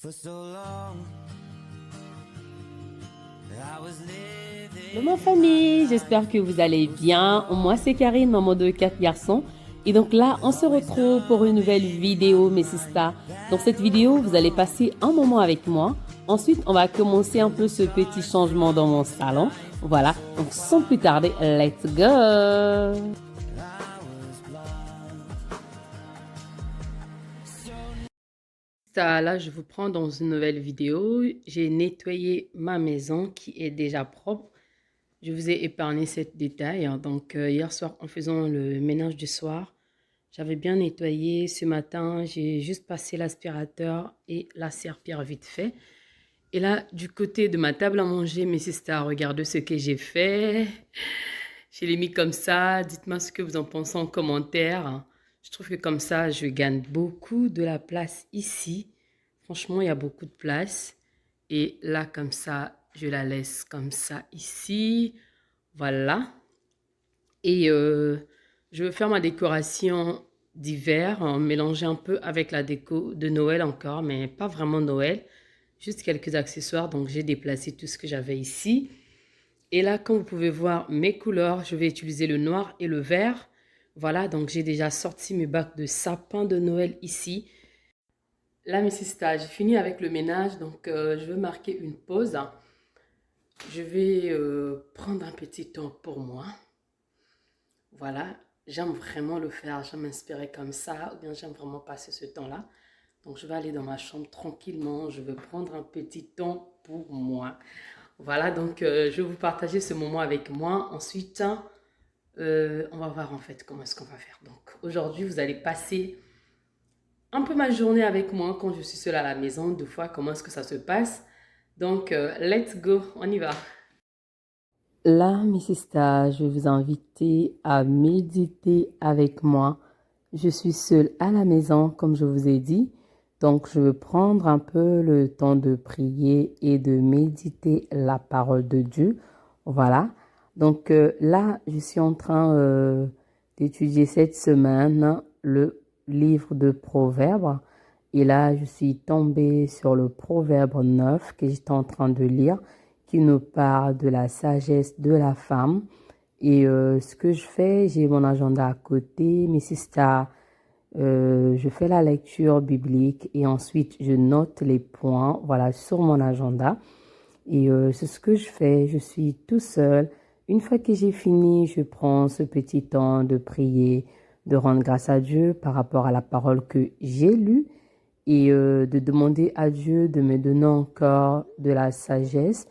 Bonjour ma famille, j'espère que vous allez bien. Moi c'est Karine, maman de 4 garçons. Et donc là, on se retrouve pour une nouvelle vidéo, mes sisters. Dans cette vidéo, vous allez passer un moment avec moi. Ensuite, on va commencer un peu ce petit changement dans mon salon. Voilà, donc sans plus tarder, let's go! Là, je vous prends dans une nouvelle vidéo. J'ai nettoyé ma maison qui est déjà propre. Je vous ai épargné ce détail. Donc, hier soir, en faisant le ménage du soir, j'avais bien nettoyé. Ce matin, j'ai juste passé l'aspirateur et la serpillière vite fait. Et là, du côté de ma table à manger, mes sisters, regardez ce que j'ai fait. Je l'ai mis comme ça. Dites-moi ce que vous en pensez en commentaire. Je trouve que comme ça, je gagne beaucoup de la place ici. Franchement, il y a beaucoup de place. Et là, comme ça, je la laisse comme ça ici. Voilà. Et je veux faire ma décoration d'hiver, mélanger un peu avec la déco de Noël encore, mais pas vraiment Noël. Juste quelques accessoires. Donc, j'ai déplacé tout ce que j'avais ici. Et là, comme vous pouvez voir mes couleurs, je vais utiliser le noir et le vert. Voilà, donc j'ai déjà sorti mes bacs de sapin de Noël ici. Là, mes sisters, j'ai fini avec le ménage, donc je veux marquer une pause. Je vais prendre un petit temps pour moi. Voilà, j'aime vraiment le faire, j'aime m'inspirer comme ça, ou bien j'aime vraiment passer ce temps-là. Donc, je vais aller dans ma chambre tranquillement, je vais prendre un petit temps pour moi. Voilà, donc je vais vous partager ce moment avec moi. Ensuite, on va voir en fait comment est-ce qu'on va faire. Donc aujourd'hui, vous allez passer un peu ma journée avec moi quand je suis seule à la maison. Deux fois, comment est-ce que ça se passe. Donc, let's go, on y va. Là, mes sisters, je vais vous inviter à méditer avec moi. Je suis seule à la maison, comme je vous ai dit. Donc, je vais prendre un peu le temps de prier et de méditer la parole de Dieu. Voilà. Donc, là, je suis en train d'étudier cette semaine le livre de Proverbes. Et là, je suis tombée sur le Proverbe 9 que j'étais en train de lire, qui nous parle de la sagesse de la femme. Et ce que je fais, j'ai mon agenda à côté, mes sisters. Je fais la lecture biblique et ensuite je note les points, voilà, sur mon agenda. Et c'est ce que je fais. Je suis tout seul. Une fois que j'ai fini, je prends ce petit temps de prier, de rendre grâce à Dieu par rapport à la parole que j'ai lue et de demander à Dieu de me donner encore de la sagesse.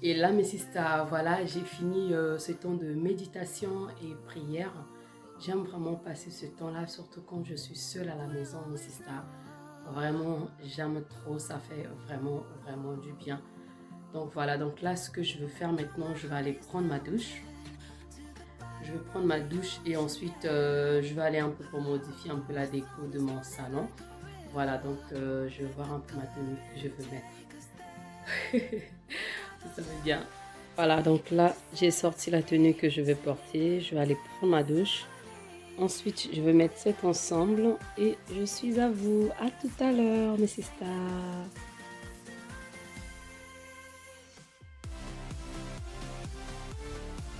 Et là, mes sisters, voilà, j'ai fini ce temps de méditation et prière. J'aime vraiment passer ce temps-là, surtout quand je suis seule à la maison, mes sisters. Vraiment, j'aime trop, ça fait vraiment, vraiment du bien. Donc voilà, donc là, ce que je veux faire maintenant, je vais aller prendre ma douche. Je vais prendre ma douche et ensuite, je vais aller un peu pour modifier un peu la déco de mon salon. Voilà, donc je vais voir un peu ma tenue que je veux mettre. Ça va bien. Voilà, donc là, j'ai sorti la tenue que je vais porter. Je vais aller prendre ma douche. Ensuite, je vais mettre cet ensemble et je suis à vous. À tout à l'heure, mes sisters.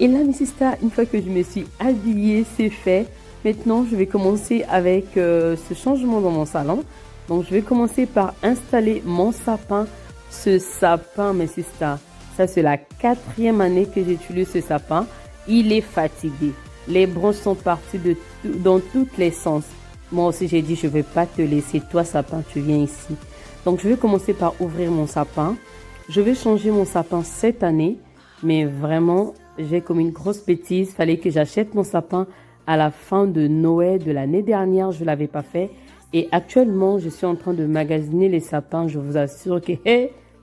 Et là, mes sisters, une fois que je me suis habillée, c'est fait. Maintenant, je vais commencer avec ce changement dans mon salon. Donc, je vais commencer par installer mon sapin. Ce sapin, mes sisters, ça c'est la 4e année que j'utilise ce sapin. Il est fatigué. Les branches sont parties dans tous les sens. Moi aussi, j'ai dit, je ne vais pas te laisser. Toi, sapin, tu viens ici. Donc, je vais commencer par ouvrir mon sapin. Je vais changer mon sapin cette année. Mais vraiment, j'ai commis une grosse bêtise. Il fallait que j'achète mon sapin à la fin de Noël de l'année dernière. Je ne l'avais pas fait. Et actuellement, je suis en train de magasiner les sapins. Je vous assure que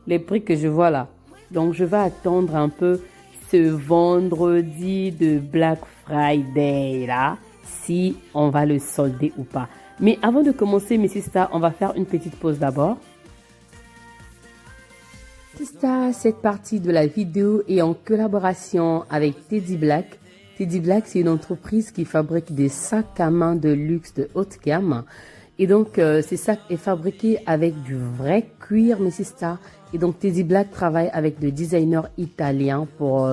les prix que je vois là. Donc, je vais attendre un peu ce vendredi de Black Friday là, si on va le solder ou pas. Mais avant de commencer, mes sisters, on va faire une petite pause d'abord. Sisters, cette partie de la vidéo est en collaboration avec Teddy Black. Teddy Black, c'est une entreprise qui fabrique des sacs à main de luxe de haute gamme. Et donc, ces sacs est fabriqué avec du vrai cuir, mes sisters. Et donc, Teddy Black travaille avec des designers italiens pour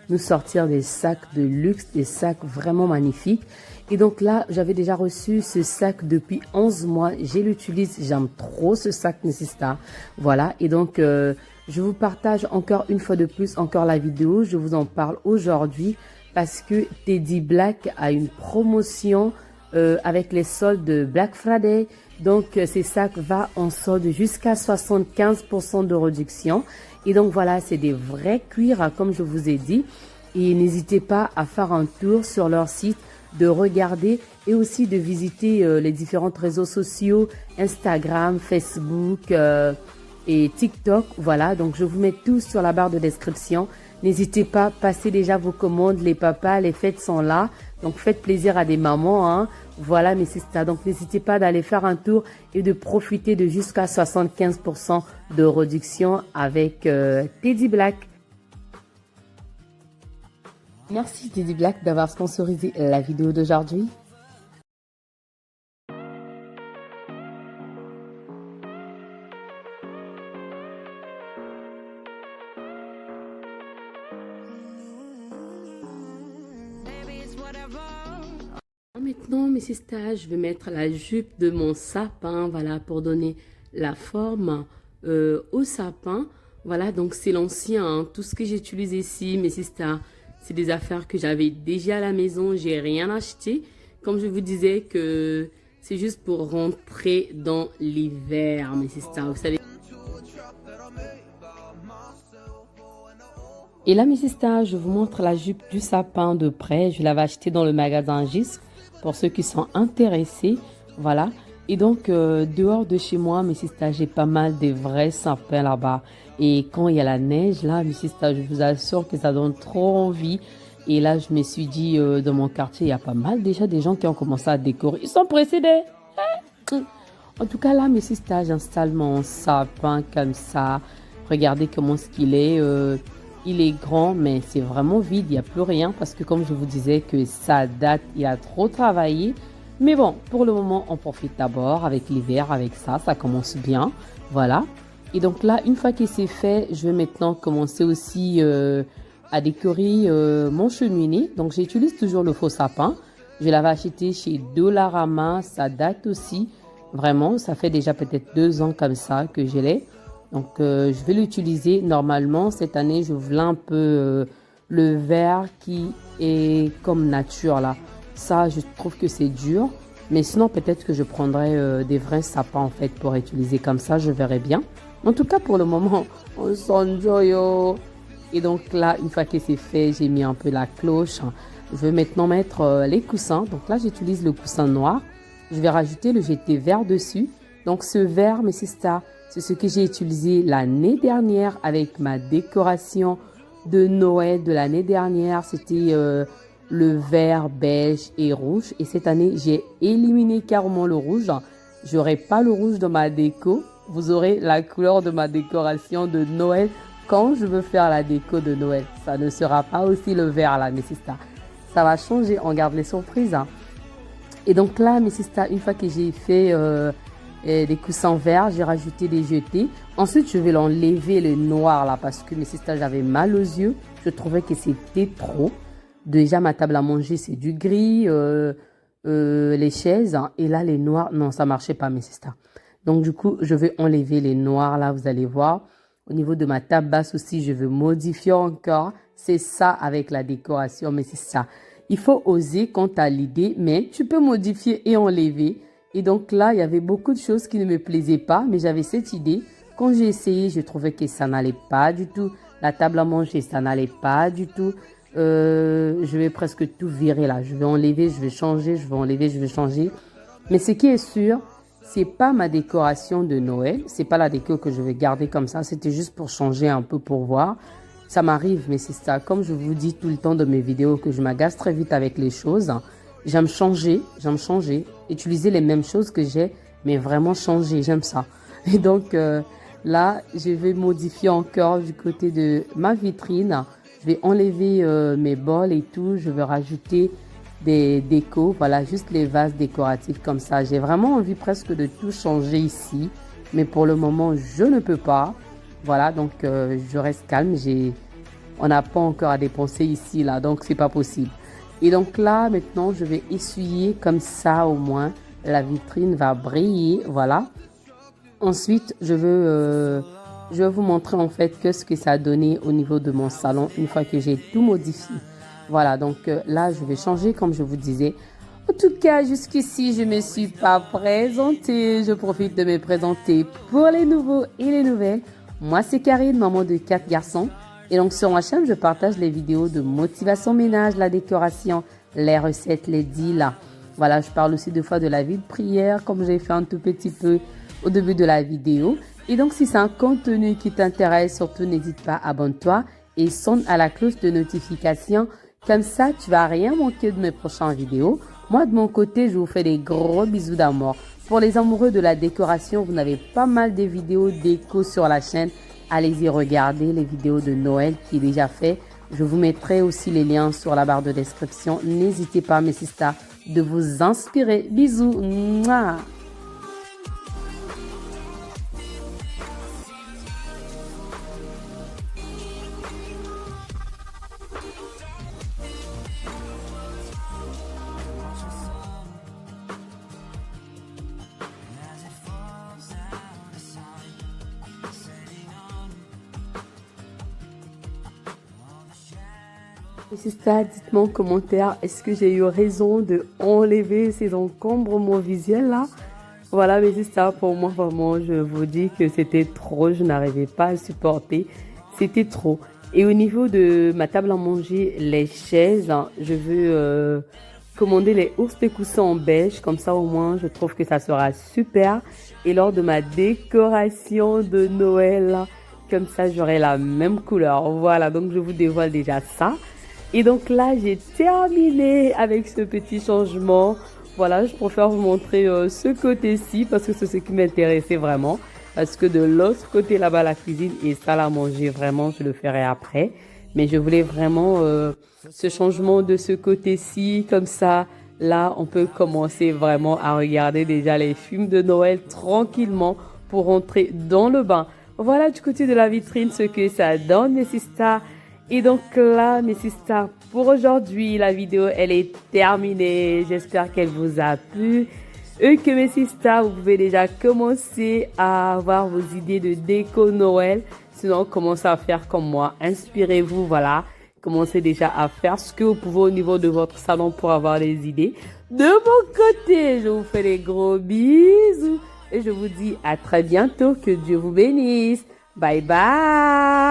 nous sortir des sacs de luxe, des sacs vraiment magnifiques. Et donc là, j'avais déjà reçu ce sac depuis 11 mois. Je l'utilise, j'aime trop ce sac, mes sisters. Voilà, et donc, je vous partage encore une fois de plus encore la vidéo. Je vous en parle aujourd'hui parce que Teddy Black a une promotion avec les soldes de Black Friday. Donc, ces sacs vont en solde jusqu'à 75% de réduction. Et donc, voilà, c'est des vrais cuirs, comme je vous ai dit. Et n'hésitez pas à faire un tour sur leur site, de regarder et aussi de visiter les différents réseaux sociaux, Instagram, Facebook et TikTok. Voilà, donc je vous mets tout sur la barre de description. N'hésitez pas, passez déjà vos commandes, les papas, les fêtes sont là. Donc faites plaisir à des mamans, hein. Voilà, mais c'est ça. Donc n'hésitez pas d'aller faire un tour et de profiter de jusqu'à 75% de réduction avec Teddy Black. Merci Teddy Black d'avoir sponsorisé la vidéo d'aujourd'hui. Maintenant, mes sisters, je vais mettre la jupe de mon sapin, voilà, pour donner la forme au sapin. Voilà, donc c'est l'ancien, hein. Tout ce que j'utilise ici, mes sisters, c'est des affaires que j'avais déjà à la maison, j'ai rien acheté. Comme je vous disais que c'est juste pour rentrer dans l'hiver, mes sisters, vous savez. Et là, mes sisters, je vous montre la jupe du sapin de près. Je l'avais acheté dans le magasin Gis pour ceux qui sont intéressés. Voilà. Et donc, dehors de chez moi, mes sisters, j'ai pas mal de vrais sapins là-bas. Et quand il y a la neige, là, mes sisters, je vous assure que ça donne trop envie. Et là, je me suis dit, dans mon quartier, il y a pas mal déjà des gens qui ont commencé à décorer. Ils sont précédés. En tout cas, là, mes sisters, j'installe mon sapin comme ça. Regardez comment ce qu'il est. Il est grand, mais c'est vraiment vide. Il n'y a plus rien parce que, comme je vous disais, que ça date, il a trop travaillé. Mais bon, pour le moment, on profite d'abord avec l'hiver, avec ça. Ça commence bien. Voilà. Et donc là, une fois que c'est fait, je vais maintenant commencer aussi à décorer mon cheminée. Donc, j'utilise toujours le faux sapin. Je l'avais acheté chez Dollarama. Ça date aussi. Vraiment, ça fait déjà peut-être 2 ans comme ça que je l'ai. Donc, je vais l'utiliser. Normalement, cette année, je voulais un peu le vert qui est comme nature là. Ça, je trouve que c'est dur. Mais sinon, peut-être que je prendrai des vrais sapins en fait pour utiliser comme ça. Je verrai bien. En tout cas, pour le moment, on s'enjoy. Et donc là, une fois que c'est fait, j'ai mis un peu la cloche. Je vais maintenant mettre les coussins. Donc là, j'utilise le coussin noir. Je vais rajouter le jeté vert dessus. Donc ce vert, mais c'est ça. C'est ce que j'ai utilisé l'année dernière avec ma décoration de Noël de l'année dernière. C'était le vert, beige et rouge. Et cette année, j'ai éliminé carrément le rouge. J'aurai pas le rouge dans ma déco. Vous aurez la couleur de ma décoration de Noël quand je veux faire la déco de Noël. Ça ne sera pas aussi le vert là, mes sisters. Ça va changer. On garde les surprises. Hein. Et donc là, mes sisters, une fois que j'ai fait des coussins verts, j'ai rajouté des jetés. Ensuite, je vais l'enlever le noir là parce que mes sisters, j'avais mal aux yeux. Je trouvais que c'était trop. Déjà, ma table à manger, c'est du gris. Les chaises. Hein, et là, les noirs, non, ça marchait pas, mes sisters. Donc, du coup, je vais enlever les noirs là, vous allez voir. Au niveau de ma table basse aussi, je veux modifier encore. C'est ça avec la décoration, mais c'est ça. Il faut oser quant à l'idée, mais tu peux modifier et enlever. Et donc là, il y avait beaucoup de choses qui ne me plaisaient pas, mais j'avais cette idée. Quand j'ai essayé, je trouvais que ça n'allait pas du tout. La table à manger, ça n'allait pas du tout. Je vais presque tout virer là. Je vais enlever, je vais changer, je vais enlever, je vais changer. Mais ce qui est sûr, c'est pas ma décoration de Noël. C'est pas la déco que je vais garder comme ça. C'était juste pour changer un peu pour voir. Ça m'arrive, mais c'est ça. Comme je vous dis tout le temps dans mes vidéos que je m'agace très vite avec les choses. J'aime changer, utiliser les mêmes choses que j'ai, mais vraiment changer, j'aime ça. Et donc là, je vais modifier encore du côté de ma vitrine. Je vais enlever mes bols et tout. Je vais rajouter des décos, voilà, juste les vases décoratifs comme ça. J'ai vraiment envie presque de tout changer ici, mais pour le moment, je ne peux pas. Voilà, donc je reste calme. On n'a pas encore à dépenser ici, là, donc c'est pas possible. Et donc là, maintenant, je vais essuyer comme ça au moins. La vitrine va briller, voilà. Ensuite, je vais vous montrer en fait ce que ça a donné au niveau de mon salon une fois que j'ai tout modifié. Voilà, donc là, je vais changer comme je vous disais. En tout cas, jusqu'ici, je ne me suis pas présentée. Je profite de me présenter pour les nouveaux et les nouvelles. Moi, c'est Karine, maman de 4 garçons. Et donc, sur ma chaîne, je partage les vidéos de motivation ménage, la décoration, les recettes, les deals. Voilà, je parle aussi des fois de la vie de prière, comme j'ai fait un tout petit peu au début de la vidéo. Et donc, si c'est un contenu qui t'intéresse, surtout n'hésite pas, abonne-toi et sonne à la cloche de notification. Comme ça, tu vas rien manquer de mes prochaines vidéos. Moi, de mon côté, je vous fais des gros bisous d'amour. Pour les amoureux de la décoration, vous avez pas mal de vidéos déco sur la chaîne. Allez-y regarder les vidéos de Noël qui est déjà fait. Je vous mettrai aussi les liens sur la barre de description. N'hésitez pas, mes sisters, de vous inspirer. Bisous. Mouah. C'est ça, dites-moi en commentaire, est-ce que j'ai eu raison de enlever ces encombrements visuels là? Voilà, mais c'est ça, pour moi vraiment, je vous dis que c'était trop, je n'arrivais pas à supporter, c'était trop. Et au niveau de ma table à manger, les chaises, hein, je veux commander les ours de coussins en beige, comme ça au moins je trouve que ça sera super. Et lors de ma décoration de Noël, comme ça j'aurai la même couleur. Voilà, donc je vous dévoile déjà ça. Et donc là, j'ai terminé avec ce petit changement. Voilà, je préfère vous montrer ce côté-ci parce que c'est ce qui m'intéressait vraiment. Parce que de l'autre côté là-bas, la cuisine et salle à manger, vraiment, je le ferai après. Mais je voulais vraiment ce changement de ce côté-ci, comme ça. Là, on peut commencer vraiment à regarder déjà les films de Noël tranquillement pour rentrer dans le bain. Voilà du côté de la vitrine ce que ça donne, mes sisters. Et donc là, mes sisters, pour aujourd'hui, la vidéo, elle est terminée. J'espère qu'elle vous a plu. Et que mes sisters, vous pouvez déjà commencer à avoir vos idées de déco Noël. Sinon, commencez à faire comme moi. Inspirez-vous, voilà. Commencez déjà à faire ce que vous pouvez au niveau de votre salon pour avoir des idées. De mon côté, je vous fais des gros bisous. Et je vous dis à très bientôt. Que Dieu vous bénisse. Bye bye.